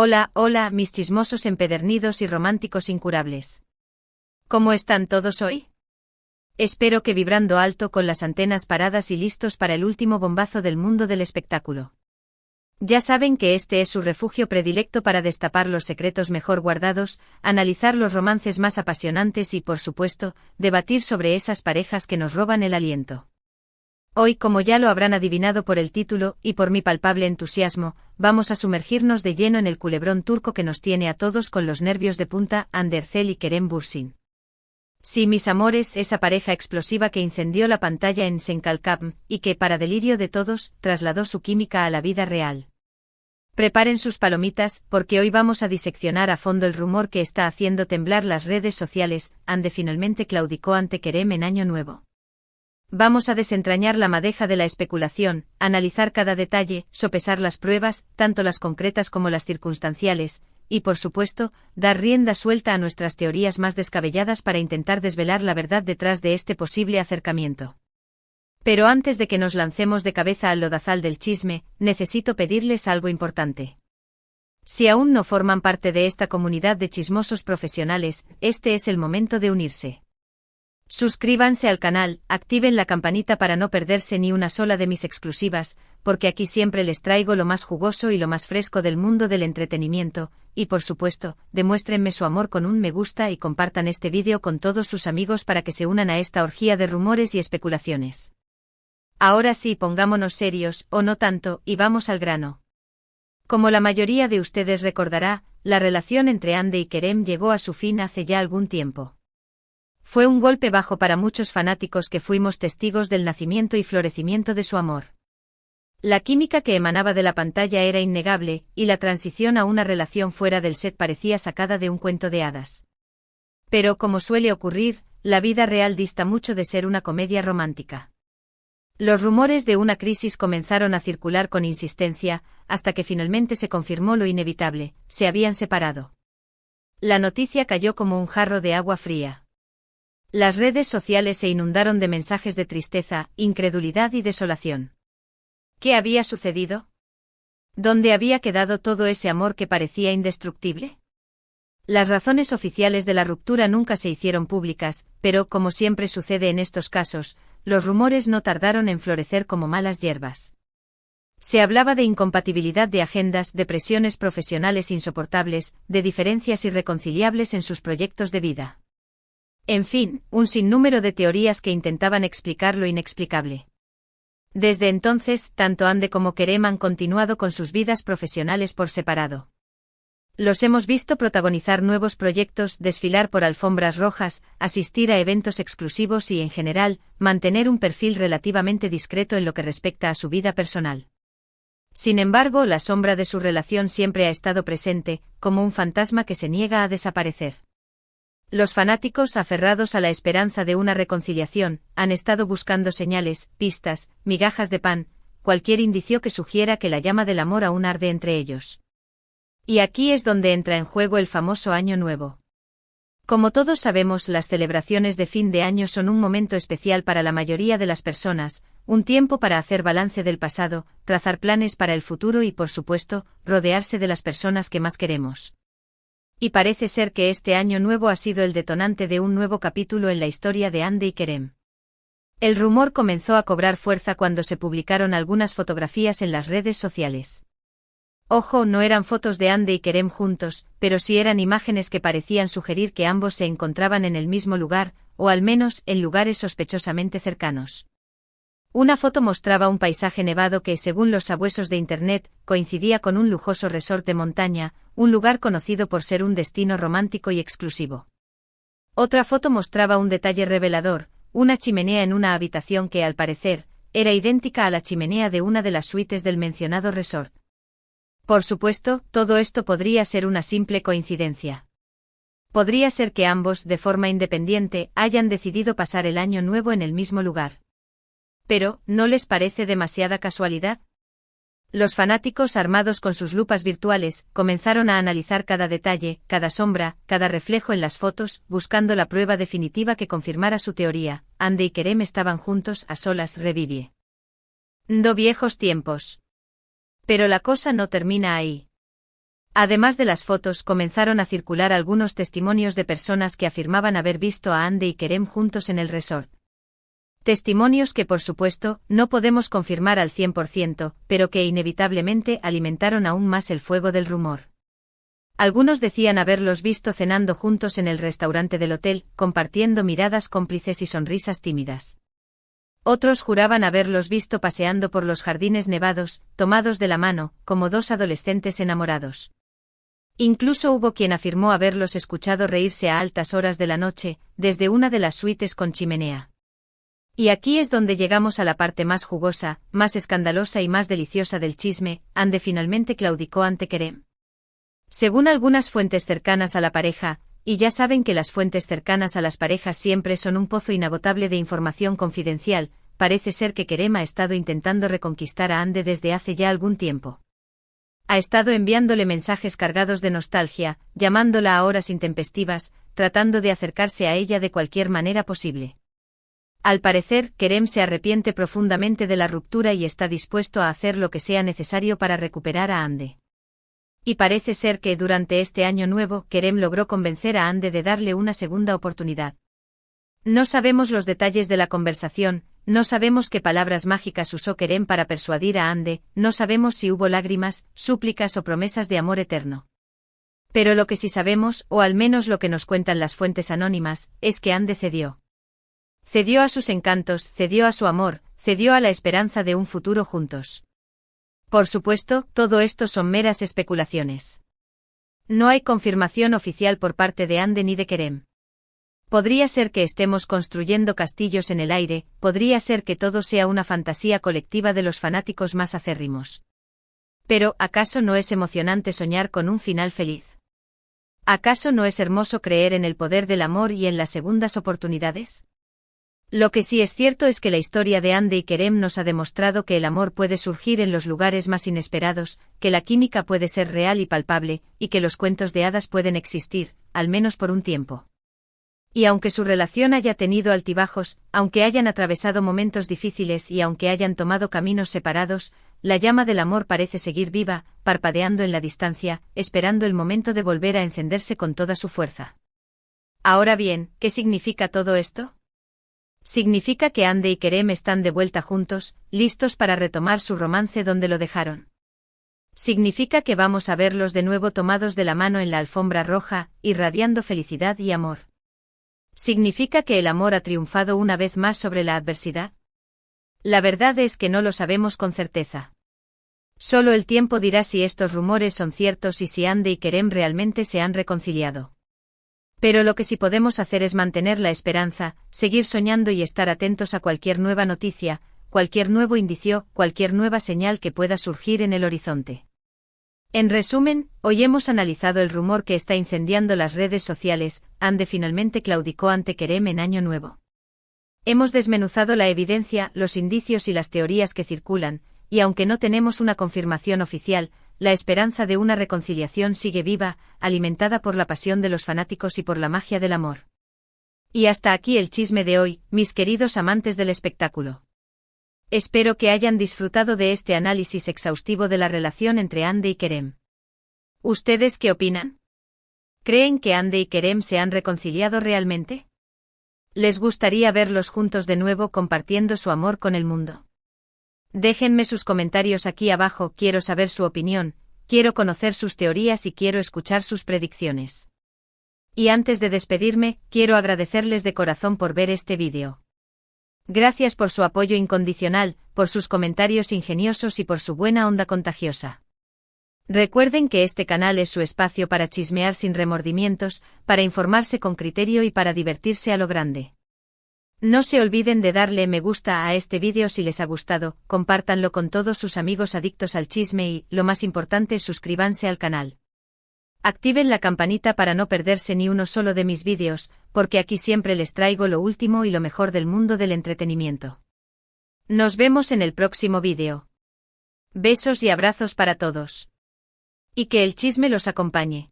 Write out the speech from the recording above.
Hola, hola, mis chismosos empedernidos y románticos incurables. ¿Cómo están todos hoy? Espero que vibrando alto con las antenas paradas y listos para el último bombazo del mundo del espectáculo. Ya saben que este es su refugio predilecto para destapar los secretos mejor guardados, analizar los romances más apasionantes y, por supuesto, debatir sobre esas parejas que nos roban el aliento. Hoy, como ya lo habrán adivinado por el título y por mi palpable entusiasmo, vamos a sumergirnos de lleno en el culebrón turco que nos tiene a todos con los nervios de punta, Hande Erçel y Kerem Bürsin. Sí, mis amores, esa pareja explosiva que incendió la pantalla en Senkalkam y que, para delirio de todos, trasladó su química a la vida real. Preparen sus palomitas, porque hoy vamos a diseccionar a fondo el rumor que está haciendo temblar las redes sociales. Hande finalmente claudicó ante Kerem en Año Nuevo. Vamos a desentrañar la madeja de la especulación, analizar cada detalle, sopesar las pruebas, tanto las concretas como las circunstanciales, y por supuesto, dar rienda suelta a nuestras teorías más descabelladas para intentar desvelar la verdad detrás de este posible acercamiento. Pero antes de que nos lancemos de cabeza al lodazal del chisme, necesito pedirles algo importante. Si aún no forman parte de esta comunidad de chismosos profesionales, este es el momento de unirse. Suscríbanse al canal, activen la campanita para no perderse ni una sola de mis exclusivas, porque aquí siempre les traigo lo más jugoso y lo más fresco del mundo del entretenimiento, y por supuesto, demuéstrenme su amor con un me gusta y compartan este vídeo con todos sus amigos para que se unan a esta orgía de rumores y especulaciones. Ahora sí, pongámonos serios, o no tanto, y vamos al grano. Como la mayoría de ustedes recordará, la relación entre Hande y Kerem llegó a su fin hace ya algún tiempo. Fue un golpe bajo para muchos fanáticos que fuimos testigos del nacimiento y florecimiento de su amor. La química que emanaba de la pantalla era innegable, y la transición a una relación fuera del set parecía sacada de un cuento de hadas. Pero, como suele ocurrir, la vida real dista mucho de ser una comedia romántica. Los rumores de una crisis comenzaron a circular con insistencia, hasta que finalmente se confirmó lo inevitable: se habían separado. La noticia cayó como un jarro de agua fría. Las redes sociales se inundaron de mensajes de tristeza, incredulidad y desolación. ¿Qué había sucedido? ¿Dónde había quedado todo ese amor que parecía indestructible? Las razones oficiales de la ruptura nunca se hicieron públicas, pero, como siempre sucede en estos casos, los rumores no tardaron en florecer como malas hierbas. Se hablaba de incompatibilidad de agendas, de presiones profesionales insoportables, de diferencias irreconciliables en sus proyectos de vida. En fin, un sinnúmero de teorías que intentaban explicar lo inexplicable. Desde entonces, tanto Hande como Kerem han continuado con sus vidas profesionales por separado. Los hemos visto protagonizar nuevos proyectos, desfilar por alfombras rojas, asistir a eventos exclusivos y, en general, mantener un perfil relativamente discreto en lo que respecta a su vida personal. Sin embargo, la sombra de su relación siempre ha estado presente, como un fantasma que se niega a desaparecer. Los fanáticos, aferrados a la esperanza de una reconciliación, han estado buscando señales, pistas, migajas de pan, cualquier indicio que sugiera que la llama del amor aún arde entre ellos. Y aquí es donde entra en juego el famoso Año Nuevo. Como todos sabemos, las celebraciones de fin de año son un momento especial para la mayoría de las personas, un tiempo para hacer balance del pasado, trazar planes para el futuro y, por supuesto, rodearse de las personas que más queremos. Y parece ser que este Año Nuevo ha sido el detonante de un nuevo capítulo en la historia de Hande y Kerem. El rumor comenzó a cobrar fuerza cuando se publicaron algunas fotografías en las redes sociales. Ojo, no eran fotos de Hande y Kerem juntos, pero sí eran imágenes que parecían sugerir que ambos se encontraban en el mismo lugar, o al menos en lugares sospechosamente cercanos. Una foto mostraba un paisaje nevado que, según los sabuesos de Internet, coincidía con un lujoso resort de montaña, un lugar conocido por ser un destino romántico y exclusivo. Otra foto mostraba un detalle revelador: una chimenea en una habitación que, al parecer, era idéntica a la chimenea de una de las suites del mencionado resort. Por supuesto, todo esto podría ser una simple coincidencia. Podría ser que ambos, de forma independiente, hayan decidido pasar el Año Nuevo en el mismo lugar. Pero, ¿no les parece demasiada casualidad? Los fanáticos, armados con sus lupas virtuales, comenzaron a analizar cada detalle, cada sombra, cada reflejo en las fotos, buscando la prueba definitiva que confirmara su teoría: Hande y Kerem estaban juntos, a solas, revivie. Viejos tiempos. Pero la cosa no termina ahí. Además de las fotos, comenzaron a circular algunos testimonios de personas que afirmaban haber visto a Hande y Kerem juntos en el resort. Testimonios que, por supuesto, no podemos confirmar al 100%, pero que inevitablemente alimentaron aún más el fuego del rumor. Algunos decían haberlos visto cenando juntos en el restaurante del hotel, compartiendo miradas cómplices y sonrisas tímidas. Otros juraban haberlos visto paseando por los jardines nevados, tomados de la mano, como dos adolescentes enamorados. Incluso hubo quien afirmó haberlos escuchado reírse a altas horas de la noche, desde una de las suites con chimenea. Y aquí es donde llegamos a la parte más jugosa, más escandalosa y más deliciosa del chisme. Hande finalmente claudicó ante Kerem. Según algunas fuentes cercanas a la pareja, y ya saben que las fuentes cercanas a las parejas siempre son un pozo inagotable de información confidencial, parece ser que Kerem ha estado intentando reconquistar a Hande desde hace ya algún tiempo. Ha estado enviándole mensajes cargados de nostalgia, llamándola a horas intempestivas, tratando de acercarse a ella de cualquier manera posible. Al parecer, Kerem se arrepiente profundamente de la ruptura y está dispuesto a hacer lo que sea necesario para recuperar a Hande. Y parece ser que durante este año nuevo, Kerem logró convencer a Hande de darle una segunda oportunidad. No sabemos los detalles de la conversación, no sabemos qué palabras mágicas usó Kerem para persuadir a Hande, no sabemos si hubo lágrimas, súplicas o promesas de amor eterno. Pero lo que sí sabemos, o al menos lo que nos cuentan las fuentes anónimas, es que Hande cedió. Cedió a sus encantos, cedió a su amor, cedió a la esperanza de un futuro juntos. Por supuesto, todo esto son meras especulaciones. No hay confirmación oficial por parte de Hande ni de Kerem. Podría ser que estemos construyendo castillos en el aire, podría ser que todo sea una fantasía colectiva de los fanáticos más acérrimos. Pero, ¿acaso no es emocionante soñar con un final feliz? ¿Acaso no es hermoso creer en el poder del amor y en las segundas oportunidades? Lo que sí es cierto es que la historia de Hande y Kerem nos ha demostrado que el amor puede surgir en los lugares más inesperados, que la química puede ser real y palpable, y que los cuentos de hadas pueden existir, al menos por un tiempo. Y aunque su relación haya tenido altibajos, aunque hayan atravesado momentos difíciles y aunque hayan tomado caminos separados, la llama del amor parece seguir viva, parpadeando en la distancia, esperando el momento de volver a encenderse con toda su fuerza. Ahora bien, ¿qué significa todo esto? Significa que Hande y Kerem están de vuelta juntos, listos para retomar su romance donde lo dejaron. Significa que vamos a verlos de nuevo tomados de la mano en la alfombra roja, irradiando felicidad y amor. ¿Significa que el amor ha triunfado una vez más sobre la adversidad? La verdad es que no lo sabemos con certeza. Solo el tiempo dirá si estos rumores son ciertos y si Hande y Kerem realmente se han reconciliado. Pero lo que sí podemos hacer es mantener la esperanza, seguir soñando y estar atentos a cualquier nueva noticia, cualquier nuevo indicio, cualquier nueva señal que pueda surgir en el horizonte. En resumen, hoy hemos analizado el rumor que está incendiando las redes sociales. Hande finalmente claudicó ante Kerem en Año Nuevo. Hemos desmenuzado la evidencia, los indicios y las teorías que circulan, y aunque no tenemos una confirmación oficial, la esperanza de una reconciliación sigue viva, alimentada por la pasión de los fanáticos y por la magia del amor. Y hasta aquí el chisme de hoy, mis queridos amantes del espectáculo. Espero que hayan disfrutado de este análisis exhaustivo de la relación entre Hande y Kerem. ¿Ustedes qué opinan? ¿Creen que Hande y Kerem se han reconciliado realmente? ¿Les gustaría verlos juntos de nuevo compartiendo su amor con el mundo? Déjenme sus comentarios aquí abajo, quiero saber su opinión, quiero conocer sus teorías y quiero escuchar sus predicciones. Y antes de despedirme, quiero agradecerles de corazón por ver este vídeo. Gracias por su apoyo incondicional, por sus comentarios ingeniosos y por su buena onda contagiosa. Recuerden que este canal es su espacio para chismear sin remordimientos, para informarse con criterio y para divertirse a lo grande. No se olviden de darle me gusta a este vídeo si les ha gustado, compártanlo con todos sus amigos adictos al chisme y, lo más importante, suscríbanse al canal. Activen la campanita para no perderse ni uno solo de mis vídeos, porque aquí siempre les traigo lo último y lo mejor del mundo del entretenimiento. Nos vemos en el próximo vídeo. Besos y abrazos para todos. Y que el chisme los acompañe.